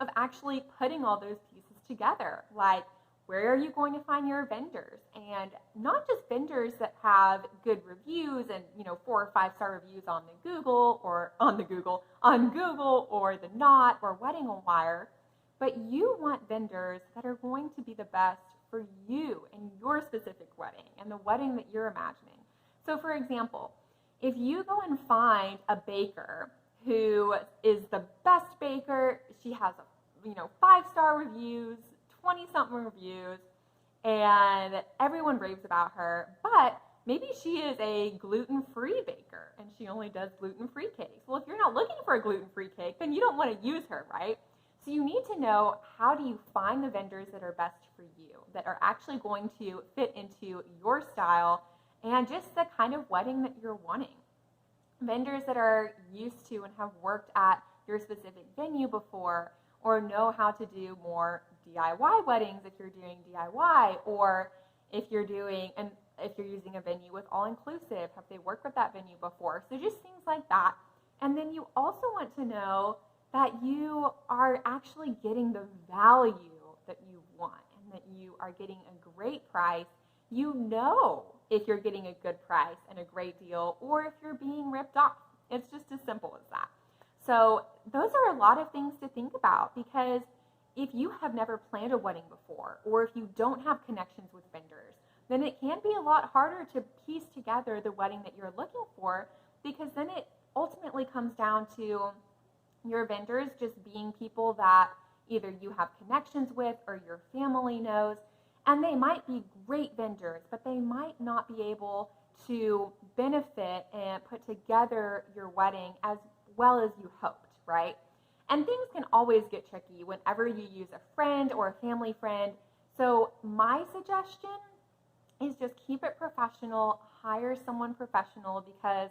of actually putting all those pieces together. Like, where are you going to find your vendors? And not just vendors that have good reviews and, 4 or 5 star reviews on Google or the Knot or Wedding Wire, but you want vendors that are going to be the best for you and your specific wedding and the wedding that you're imagining. So for example, if you go and find a baker who is the best baker, she has 5-star reviews, 20-something reviews, and everyone raves about her, but maybe she is a gluten-free baker and she only does gluten-free cakes. Well, if you're not looking for a gluten-free cake, then you don't want to use her, right? So you need to know, how do you find the vendors that are best for you, that are actually going to fit into your style and just the kind of wedding that you're wanting. Vendors that are used to and have worked at your specific venue before, or know how to do more DIY weddings if you're doing DIY, or if you're using a venue with all-inclusive, have they worked with that venue before? So just things like that. And then you also want to know that you are actually getting the value that you want and that you are getting a great price. You know if you're getting a good price and a great deal, or if you're being ripped off. It's just as simple as that. So those are a lot of things to think about, because if you have never planned a wedding before, or if you don't have connections with vendors, then it can be a lot harder to piece together the wedding that you're looking for, because then it ultimately comes down to your vendors just being people that either you have connections with or your family knows, and they might be great vendors, but they might not be able to benefit and put together your wedding as well as you hoped, right? And things can always get tricky whenever you use a friend or a family friend. So my suggestion is just keep it professional, hire someone professional, because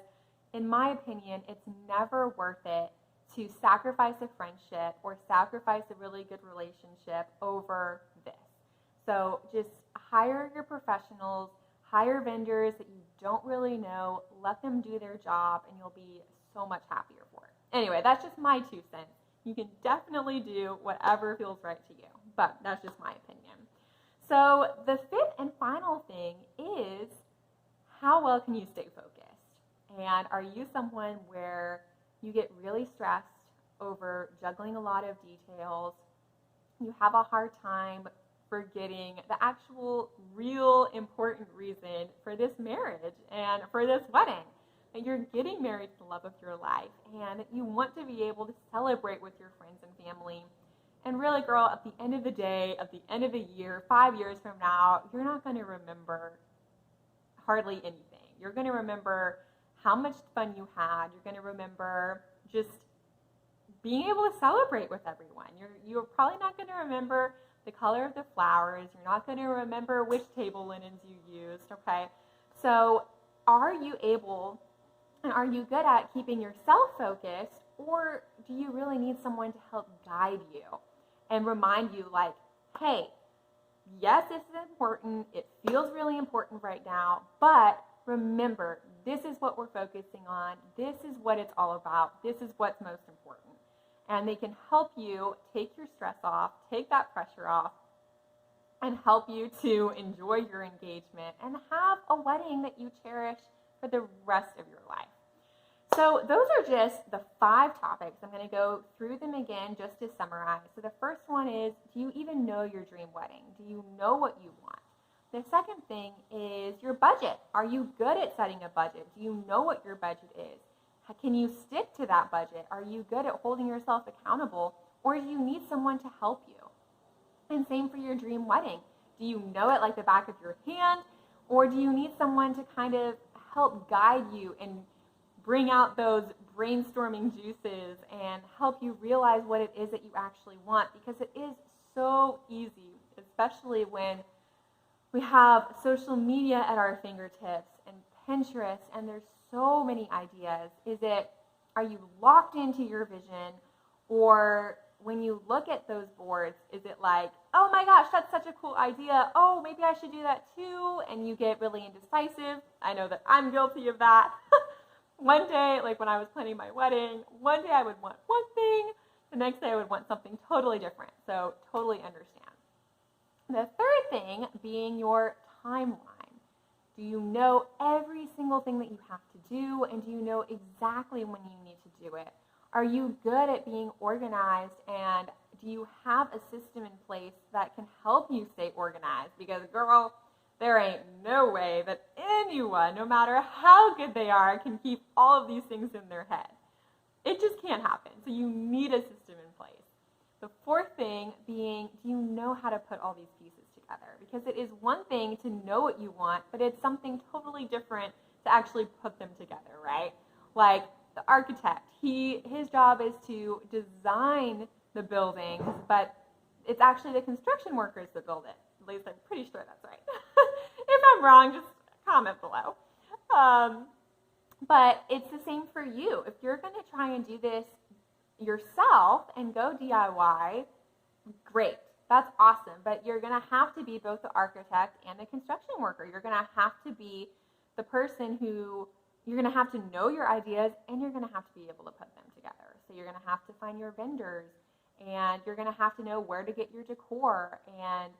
in my opinion, it's never worth it to sacrifice a friendship or sacrifice a really good relationship over this. So just hire your professionals, hire vendors that you don't really know, let them do their job, and you'll be so much happier for it. Anyway, that's just my 2 cents. You can definitely do whatever feels right to you, but that's just my opinion. So the 5th and final thing is, how well can you stay focused? And are you someone where you get really stressed over juggling a lot of details? You have a hard time forgetting the actual real important reason for this marriage and for this wedding. That you're getting married to the love of your life, and you want to be able to celebrate with your friends and family. And really, girl, at the end of the day, at the end of the year, 5 years from now, you're not going to remember hardly anything. You're going to remember how much fun you had. You're going to remember just being able to celebrate with everyone. You're probably not going to remember the color of the flowers. You're not going to remember which table linens you used, okay? So are you able and are you good at keeping yourself focused, or do you really need someone to help guide you and remind you, like, hey, yes, this is important. It feels really important right now, but remember, this is what we're focusing on. This is what it's all about. This is what's most important. And they can help you take your stress off, take that pressure off, and help you to enjoy your engagement and have a wedding that you cherish for the rest of your life. So those are just the 5 topics. I'm going to go through them again just to summarize. So the first one is, do you even know your dream wedding? Do you know what you want? The second thing is your budget. Are you good at setting a budget? Do you know what your budget is? Can you stick to that budget? Are you good at holding yourself accountable, or do you need someone to help you? And same for your dream wedding. Do you know it like the back of your hand, or do you need someone to kind of help guide you and bring out those brainstorming juices and help you realize what it is that you actually want? Because it is so easy, especially when we have social media at our fingertips and Pinterest, and there's so many ideas. Are you locked into your vision, or when you look at those boards, is it like, oh my gosh, that's such a cool idea. Oh, maybe I should do that too. And you get really indecisive. I know that I'm guilty of that. One day, like when I was planning my wedding, one day I would want one thing, The next day I would want something totally different. So totally understand. The third thing being your timeline. Do you know every single thing that you have to do, and do you know exactly when you need to do it? Are you good at being organized, and do you have a system in place that can help you stay organized? Because girl, there ain't no way that anyone, no matter how good they are, can keep all of these things in their head. It just can't happen. So you need a system in place. The fourth thing being, do you know how to put all these pieces together? Because it is one thing to know what you want, but it's something totally different to actually put them together, right? Like the architect, his job is to design the buildings, but it's actually the construction workers that build it. At least I'm pretty sure that's right. If I'm wrong, just comment below. But it's the same for you. If you're going to try and do this yourself and go DIY, great. That's awesome. But you're going to have to be both the architect and the construction worker. You're going to have to be the person who, you're going to have to know your ideas, and you're going to have to be able to put them together. So you're going to have to find your vendors, and you're going to have to know where to get your decor, and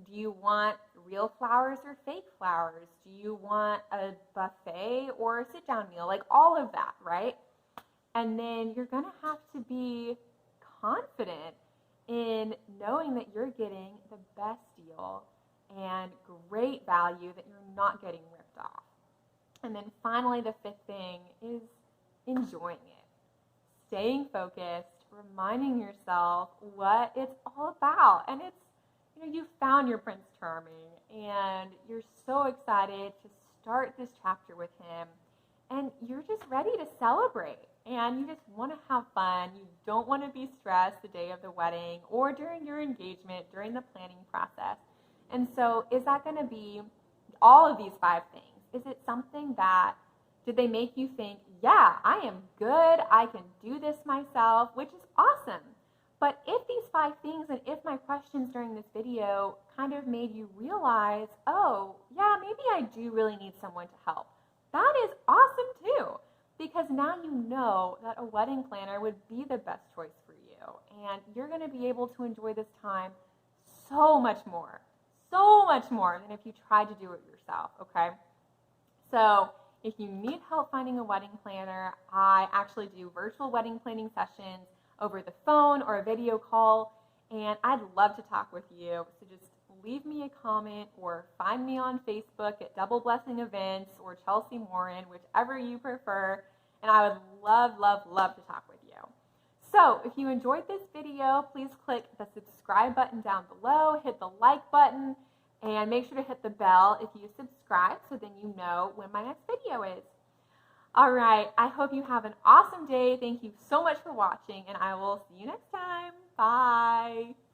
do you want real flowers or fake flowers? Do you want a buffet or a sit-down meal? Like all of that, right? And then you're going to have to be confident in knowing that you're getting the best deal and great value, that you're not getting ripped off. And then finally, the fifth thing is enjoying it. Staying focused, reminding yourself what it's all about. And it's, you found your Prince Charming, and you're so excited to start this chapter with him, and you're just ready to celebrate, and you just want to have fun. You don't want to be stressed the day of the wedding or during your engagement, during the planning process. And so is that going to be all of these 5 things? Is it something that, did they make you think, yeah, I am good, I can do this myself, which is awesome. But if these 5 things, and if my questions during this video kind of made you realize, oh, yeah, maybe I do really need someone to help, that is awesome too, because now you know that a wedding planner would be the best choice for you, and you're going to be able to enjoy this time so much more than if you tried to do it yourself, okay? So if you need help finding a wedding planner, I actually do virtual wedding planning sessions over the phone or a video call, and I'd love to talk with you. So just leave me a comment or find me on Facebook at Double Blessing Events or Chelsey Morin, whichever you prefer, and I would love to talk with you. So if you enjoyed this video, please click the subscribe button down below, hit the like button, and make sure to hit the bell if you subscribe so then you know when my next video is. All right, I hope you have an awesome day. Thank you so much for watching, and I will see you next time. Bye.